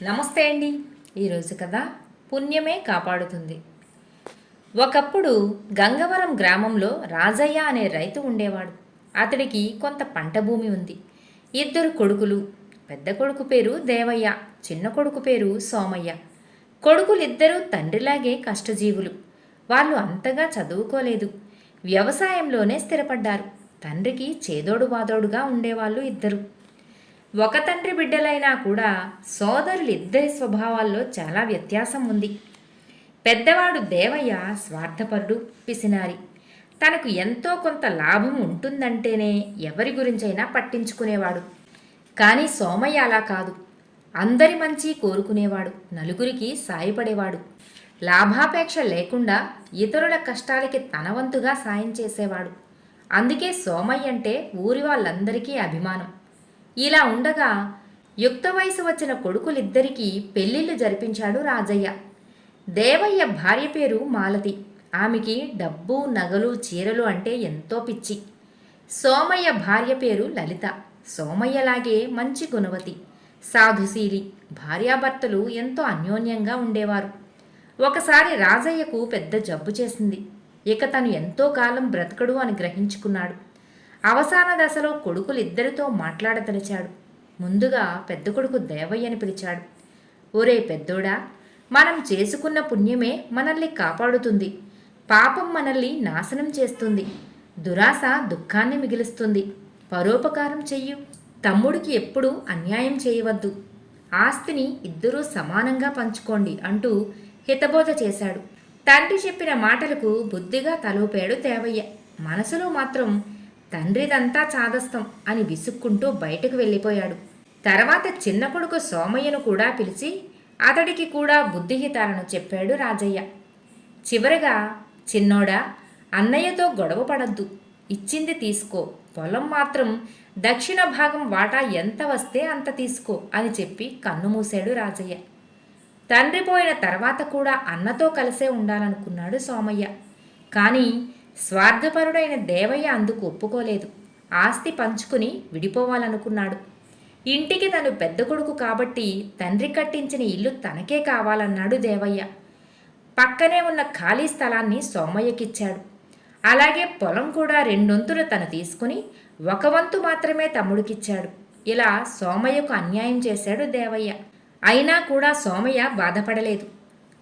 నమస్తే అండి. ఈరోజు కథ పుణ్యమే కాపాడుతుంది. ఒకప్పుడు గంగవరం గ్రామంలో రాజయ్య అనే రైతు ఉండేవాడు. అతడికి కొంత పంట భూమి ఉంది. ఇద్దరు కొడుకులు. పెద్ద కొడుకు పేరు దేవయ్య, చిన్న కొడుకు పేరు సోమయ్య. కొడుకులిద్దరూ తండ్రిలాగే కష్టజీవులు. వాళ్ళు అంతగా చదువుకోలేదు. వ్యవసాయంలోనే స్థిరపడ్డారు. తండ్రికి చేదోడు వాదోడుగా ఉండేవాళ్ళు ఇద్దరు. ఒక తండ్రి బిడ్డలైనా కూడా సోదరులిద్దరి స్వభావాల్లో చాలా వ్యత్యాసం ఉంది. పెద్దవాడు దేవయ్య స్వార్థపరుడు, పిసినారి. తనకు ఎంతో కొంత లాభం ఉంటుందంటేనే ఎవరి గురించైనా పట్టించుకునేవాడు. కానీ సోమయ్య అలా కాదు. అందరి మంచి కోరుకునేవాడు, నలుగురికి సాయపడేవాడు. లాభాపేక్ష లేకుండా ఇతరుల కష్టాలకి తన వంతుగా సాయం చేసేవాడు. అందుకే సోమయ్య అంటే ఊరి వాళ్ళందరికీ అభిమానం. ఇలా ఉండగా యుక్త వయసు వచ్చిన కొడుకులిద్దరికీ పెళ్లిళ్లు జరిపించాడు రాజయ్య. దేవయ్య భార్య పేరు మాలతి. ఆమెకి డబ్బు, నగలు, చీరలు అంటే ఎంతో పిచ్చి. సోమయ్య భార్య పేరు లలిత. సోమయ్యలాగే మంచి గుణవతి, సాధుశీలి. భార్యాభర్తలు ఎంతో అన్యోన్యంగా ఉండేవారు. ఒకసారి రాజయ్యకు పెద్ద జబ్బు చేసింది. ఇక తను ఎంతో కాలం బ్రతకడు అని గ్రహించుకున్నాడు. అవసాన దశలో కొడుకులిద్దరితో మాట్లాడదలిచాడు. ముందుగా పెద్ద కొడుకు దేవయ్యని పిలిచాడు. ఒరే పెద్దోడా, మనం చేసుకున్న పుణ్యమే మనల్ని కాపాడుతుంది. పాపం మనల్ని నాశనం చేస్తుంది. దురాశ దుఃఖాన్ని మిగిలిస్తుంది. పరోపకారం చెయ్యు. తమ్ముడికి ఎప్పుడూ అన్యాయం చేయవద్దు. ఆస్తిని ఇద్దరూ సమానంగా పంచుకోండి అంటూ హితబోధ చేశాడు. తండ్రి చెప్పిన మాటలకు బుద్ధిగా తలూపాడు దేవయ్య. మనసులో మాత్రం తండ్రిదంతా చాదస్తం అని విసుక్కుంటూ బయటకు వెళ్ళిపోయాడు. తర్వాత చిన్న కొడుకు సోమయ్యను కూడా పిలిచి అతడికి కూడా బుద్ధిహితాలను చెప్పాడు రాజయ్య. చివరగా, చిన్నోడా, అన్నయ్యతో గొడవ పడద్దు. ఇచ్చింది తీసుకో. పొలం మాత్రం దక్షిణ భాగం వాటా ఎంత వస్తే అంత తీసుకో అని చెప్పి కన్నుమూశాడు రాజయ్య. తండ్రి పోయిన తర్వాత కూడా అన్నతో కలిసే ఉండాలనుకున్నాడు సోమయ్య. కానీ స్వార్థపరుడైన దేవయ్య అందుకు ఒప్పుకోలేదు. ఆస్తి పంచుకుని విడిపోవాలనుకున్నాడు. ఇంటికి తను పెద్ద కొడుకు కాబట్టి తండ్రి కట్టించిన ఇల్లు తనకే కావాలన్నాడు దేవయ్య. పక్కనే ఉన్న ఖాళీ స్థలాన్ని సోమయ్యకిచ్చాడు. అలాగే పొలం కూడా రెండొంతులు తను తీసుకుని ఒక వంతు మాత్రమే తమ్ముడికిచ్చాడు. ఇలా సోమయ్యకు అన్యాయం చేశాడు దేవయ్య. అయినా కూడా సోమయ్య బాధపడలేదు.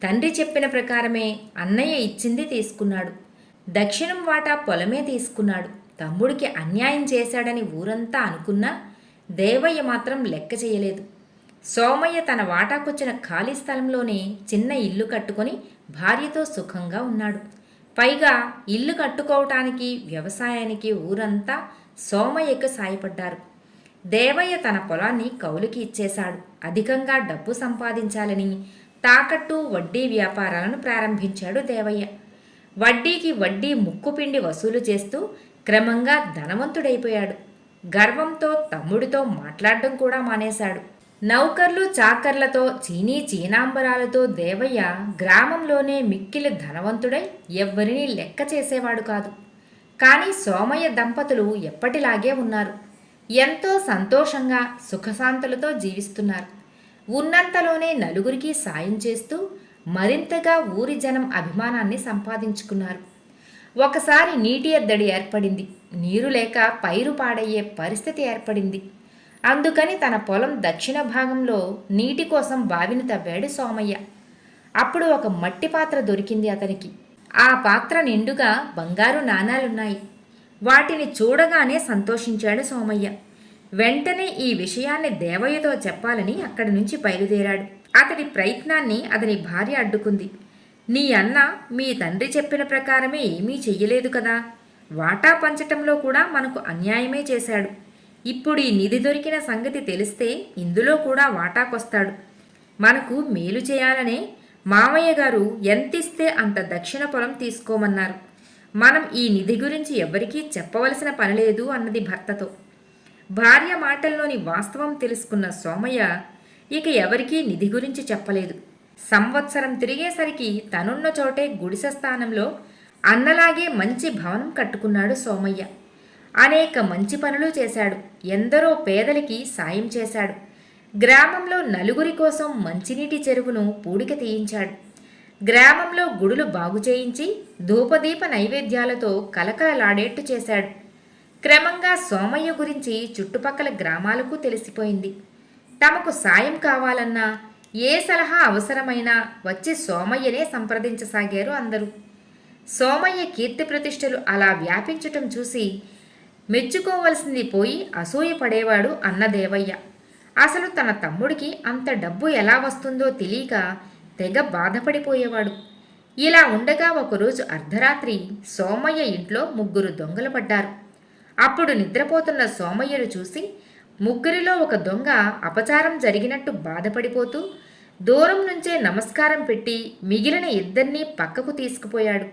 తండ్రి చెప్పిన ప్రకారమే అన్నయ్య ఇచ్చింది తీసుకున్నాడు. దక్షిణం వాటా పొలమే తీసుకున్నాడు. తమ్ముడికి అన్యాయం చేశాడని ఊరంతా అనుకున్నా దేవయ్య మాత్రం లెక్క చేయలేదు. సోమయ్య తన వాటాకొచ్చిన ఖాళీ స్థలంలోనే చిన్న ఇల్లు కట్టుకొని భార్యతో సుఖంగా ఉన్నాడు. పైగా ఇల్లు కట్టుకోవటానికి, వ్యవసాయానికి ఊరంతా సోమయ్యకు సాయపడ్డారు. దేవయ్య తన పొలాన్ని కౌలుకి ఇచ్చేశాడు. అధికంగా డబ్బు సంపాదించాలని తాకట్టు, వడ్డీ వ్యాపారాలను ప్రారంభించాడు దేవయ్య. వడ్డీకి వడ్డీ ముక్కుపిండి వసూలు చేస్తూ క్రమంగా ధనవంతుడైపోయాడు. గర్వంతో తమ్ముడితో మాట్లాడడం కూడా మానేశాడు. నౌకర్లు, చాకర్లతో, చీనాంబరాలతో దేవయ్య గ్రామంలోనే మిక్కిలి ధనవంతుడై ఎవ్వరినీ లెక్క చేసేవాడు కాదు. కానీ సోమయ్య దంపతులు ఎప్పటిలాగే ఉన్నారు. ఎంతో సంతోషంగా సుఖశాంతులతో జీవిస్తున్నారు. ఉన్నంతలోనే నలుగురికి సాయం చేస్తూ మరింతగా ఊరి జనం అభిమానాన్ని సంపాదించుకున్నారు. ఒకసారి నీటి ఎద్దడి ఏర్పడింది. నీరు లేక పైరు పాడయ్యే పరిస్థితి ఏర్పడింది. అందుకని తన పొలం దక్షిణ భాగంలో నీటి కోసం బావిని తవ్వాడు సోమయ్య. అప్పుడు ఒక మట్టి పాత్ర దొరికింది అతనికి. ఆ పాత్ర నిండుగా బంగారు నాణాలున్నాయి. వాటిని చూడగానే సంతోషించాడు సోమయ్య. వెంటనే ఈ విషయాన్ని దేవయ్యతో చెప్పాలని అక్కడి నుంచి బయలుదేరాడు. అతడి ప్రయత్నాన్ని అతని భార్య అడ్డుకుంది. నీ అన్న మీ తండ్రి చెప్పిన ప్రకారమే ఏమీ చెయ్యలేదు కదా. వాటా పంచటంలో కూడా మనకు అన్యాయమే చేశాడు. ఇప్పుడు ఈ నిధి దొరికిన సంగతి తెలిస్తే ఇందులో కూడా వాటాకొస్తాడు. మనకు మేలు చేయాలనే మామయ్య గారు ఎంతిస్తే అంత దక్షిణ పొలం తీసుకోమన్నారు. మనం ఈ నిధి గురించి ఎవ్వరికీ చెప్పవలసిన పనిలేదు అన్నది భర్తతో. భార్య మాటల్లోని వాస్తవం తెలుసుకున్న సోమయ్య ఇక ఎవరికీ నిధి గురించి చెప్పలేదు. సంవత్సరం తిరిగేసరికి తనున్న చోటే గుడిసె స్థానంలో అన్నలాగే మంచి భవనం కట్టుకున్నాడు సోమయ్య. అనేక మంచి పనులు చేశాడు. ఎందరో పేదలకి సాయం చేశాడు. గ్రామంలో నలుగురి కోసం మంచినీటి చెరువును పూడిక తీయించాడు. గ్రామంలో గుడులు బాగు చేయించి ధూపదీప నైవేద్యాలతో కలకలలాడేట్టు చేశాడు. క్రమంగా సోమయ్య గురించి చుట్టుపక్కల గ్రామాలకు తెలిసిపోయింది. తమకు సాయం కావాలన్నా, ఏ సలహా అవసరమైనా వచ్చి సోమయ్యనే సంప్రదించసాగారు అందరూ. సోమయ్య కీర్తి ప్రతిష్టలు అలా వ్యాపించటం చూసి మెచ్చుకోవలసింది పోయి అసూయపడేవాడు అన్న దేవయ్య. అసలు తన తమ్ముడికి అంత డబ్బు ఎలా వస్తుందో తెలియక తెగ బాధపడిపోయేవాడు. ఇలా ఉండగా ఒకరోజు అర్ధరాత్రి సోమయ్య ఇంట్లో ముగ్గురు దొంగలు పడ్డారు. అప్పుడు నిద్రపోతున్న సోమయ్యను చూసి ముగ్గురిలో ఒక దొంగ అపచారం జరిగినట్టు బాధపడిపోతూ దూరం నుంచే నమస్కారం పెట్టి మిగిలిన ఇద్దరినీ పక్కకు తీసుకుపోయాడు.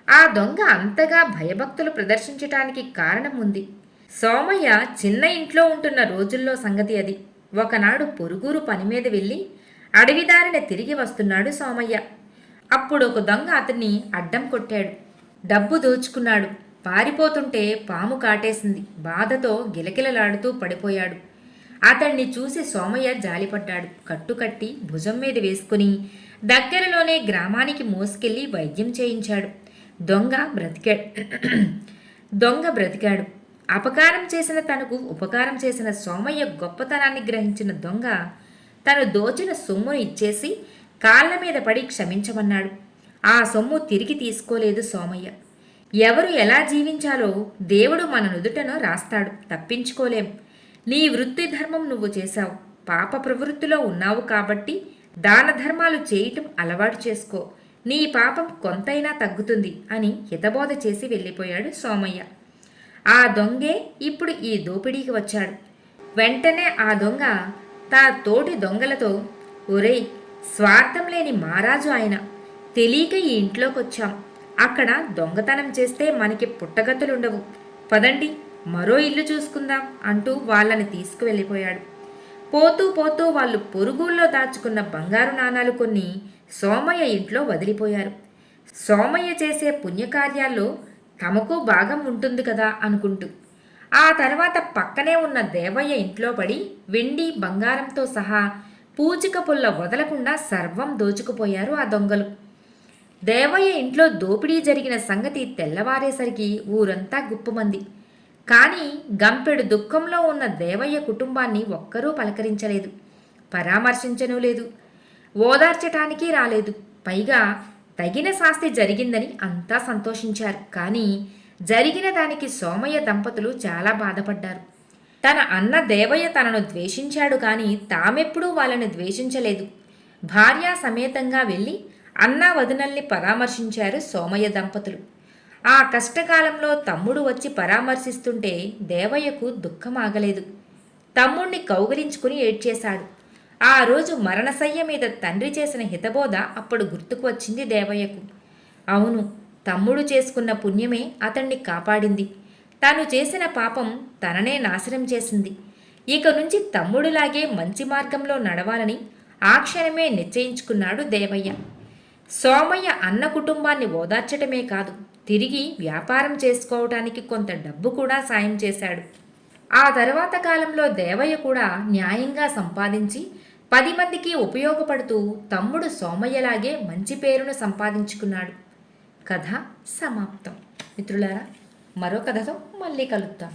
ఆ దొంగ అంతగా భయభక్తులు ప్రదర్శించటానికి కారణం ఉంది. సోమయ్య చిన్న ఇంట్లో ఉంటున్న రోజుల్లో సంగతి అది. ఒకనాడు పొరుగురు పని మీద వెళ్ళి అడవిదారిన తిరిగి వస్తున్నాడు సోమయ్య. అప్పుడు ఒక దొంగ అతన్ని అడ్డం కొట్టాడు. డబ్బు దోచుకున్నాడు. పారిపోతుంటే పాము కాటేసింది. బాధతో గిలగిలలాడుతూ పడిపోయాడు. అతన్ని చూసి సోమయ్య జాలిపడ్డాడు. కట్టుకట్టి భుజం మీద వేసుకుని దగ్గరలోనే గ్రామానికి మోసుకెళ్లి వైద్యం చేయించాడు. దొంగ బ్రతికాడు. అపకారం చేసిన తనకు ఉపకారం చేసిన సోమయ్య గొప్పతనాన్ని గ్రహించిన దొంగ తను దోచిన సొమ్మును ఇచ్చేసి కాళ్ల మీద పడి క్షమించమన్నాడు. ఆ సొమ్ము తిరిగి తీసుకోలేదు సోమయ్య. ఎవరు ఎలా జీవించాలో దేవుడు మన నుదుటను రాస్తాడు, తప్పించుకోలేం. నీ వృత్తి ధర్మం నువ్వు చేశావు. పాప ప్రవృత్తిలో ఉన్నావు కాబట్టి దాన ధర్మాలు చేయటం అలవాటు చేసుకో. నీ పాపం కొంతైనా తగ్గుతుంది అని హితబోధ చేసి వెళ్ళిపోయాడు సోమయ్య. ఆ దొంగే ఇప్పుడు ఈ దోపిడీకి వచ్చాడు. వెంటనే ఆ దొంగ తా తోటి దొంగలతో, ఒరేయ్, స్వార్థం లేని మహారాజు ఆయన, తెలియక ఈ ఇంట్లోకొచ్చాం. అక్కడ దొంగతనం చేస్తే మనకి పుట్టగతులుండవు. పదండి, మరో ఇల్లు చూసుకుందాం అంటూ వాళ్ళని తీసుకువెళ్ళిపోయాడు. పోతూ పోతూ వాళ్ళు పొరుగుల్లో దాచుకున్న బంగారు నాణాలు కొన్ని సోమయ్య ఇంట్లో వదిలిపోయారు. సోమయ్య చేసే పుణ్యకార్యాల్లో తమకు భాగం ఉంటుంది కదా అనుకుంటూ. ఆ తర్వాత పక్కనే ఉన్న దేవయ్య ఇంట్లో పడి వెండి బంగారంతో సహా పూచిక పుల్ల వదలకుండా సర్వం దోచుకుపోయారు ఆ దొంగలు. దేవయ్య ఇంట్లో దోపిడీ జరిగిన సంగతి తెల్లవారేసరికి ఊరంతా గుప్పుమంది. కానీ గంపెడు దుఃఖంలో ఉన్న దేవయ్య కుటుంబాన్ని ఒక్కరూ పలకరించలేదు, పరామర్శించనూ లేదు, ఓదార్చటానికి రాలేదు. పైగా తగిన శాస్తి జరిగిందని అంతా సంతోషించారు. కానీ జరిగిన దానికి సోమయ్య దంపతులు చాలా బాధపడ్డారు. తన అన్న దేవయ్య తనను ద్వేషించాడు కానీ తామెప్పుడూ వాళ్ళని ద్వేషించలేదు. భార్యా సమేతంగా వెళ్ళి అన్నా వదినల్ని పరామర్శించారు సోమయ్య దంపతులు. ఆ కష్టకాలంలో తమ్ముడు వచ్చి పరామర్శిస్తుంటే దేవయ్యకు దుఃఖం ఆగలేదు. తమ్ముణ్ణి కౌగిలించుకుని ఏడ్చేశాడు. ఆ రోజు మరణశయ్య మీద తండ్రి చేసిన హితబోధ అప్పుడు గుర్తుకు వచ్చింది దేవయ్యకు. అవును, తమ్ముడు చేసుకున్న పుణ్యమే అతన్ని కాపాడింది. తాను చేసిన పాపం తననే నాశనం చేసింది. ఇక నుంచి తమ్ముడిలాగే మంచి మార్గంలో నడవాలని ఆ క్షణమే నిశ్చయించుకున్నాడు దేవయ్య. సోమయ్య అన్న కుటుంబాన్ని ఓదార్చటమే కాదు, తిరిగి వ్యాపారం చేసుకోవటానికి కొంత డబ్బు కూడా సాయం చేశాడు. ఆ తర్వాత కాలంలో దేవయ్య కూడా న్యాయంగా సంపాదించి 10 మందికి ఉపయోగపడుతూ తమ్ముడు సోమయ్యలాగే మంచి పేరును సంపాదించుకున్నాడు. కథ సమాప్తం. మిత్రులారా, మరో కథతో మళ్ళీ కలుద్దాం.